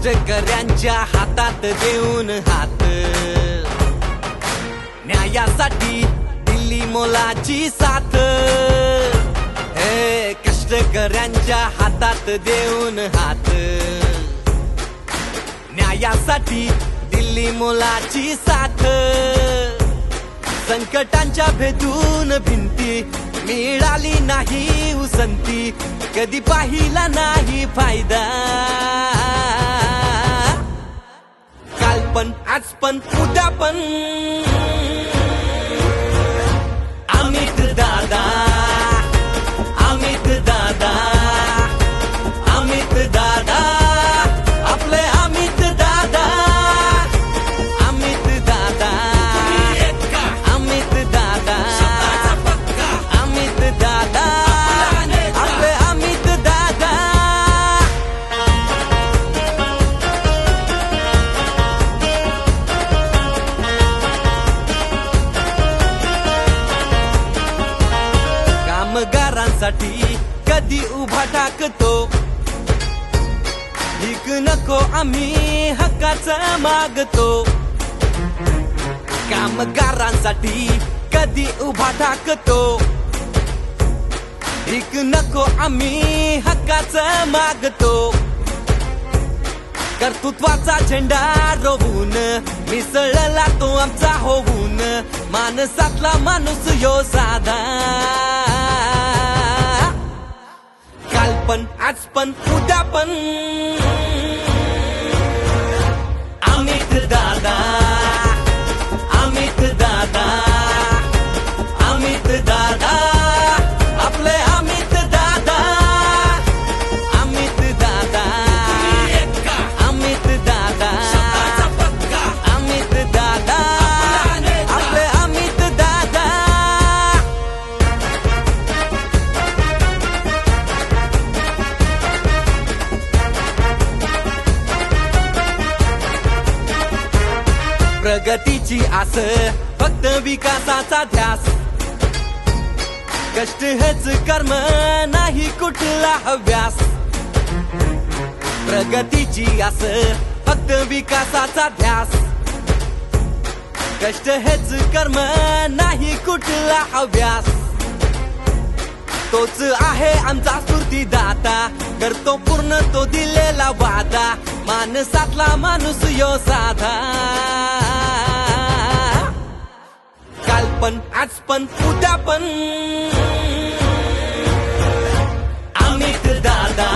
कष्टकऱ्यांच्या हातात देऊन हात, न्यायासाठी दिल्ली मोलाची साथ. हे कष्टकऱ्यांच्या हातात देऊन हात, न्यायासाठी दिल्ली मोलाची साथ. संकटांच्या भेदून भिंती, मिळाली नाही उसंती, कधी पाहिला नाही फायदा. काल पण आज पण उद्या पण अमित दादा, अमित दादा, अमित दादा, आपले अमित दादा, अमित दादा, अमित दादा, अमित दादा, आपले अमित दादा. कामगारांसाठी कधी उभा टाकतो, भीक नको आम्ही हक्काचं मागतो. कामगारांसाठी कधी उभा टाकतो, भीक नको आम्ही हक्काचं मागतो. कर्तृत्वाचा झेंडा रोवून मिसळला तो आमचा होऊन, माणसातला माणूस यो साधा. काल पण आज पण उद्या पण अमित दादा, अमित दादा, अमित दादा, आपले अमित दादा, अमित दादा, अमित दादा, अमित दादा, आपले अमित दादा. प्रगतीची आस, फक्त विकासाचा ध्यास, कष्ट हेच कर्म नाही कुठला हव्यास. प्रगतीची आस, फक्त विकासाचा ध्यास, कष्ट हेच कर्म नाही कुठला हव्यास. तोच आहे आमचा स्फूर्तीदाता, करतो पूर्ण तो दिलेला वादा, माणसातला माणूस यो साधा. काल पण आज पण उद्या पण अमित दादा.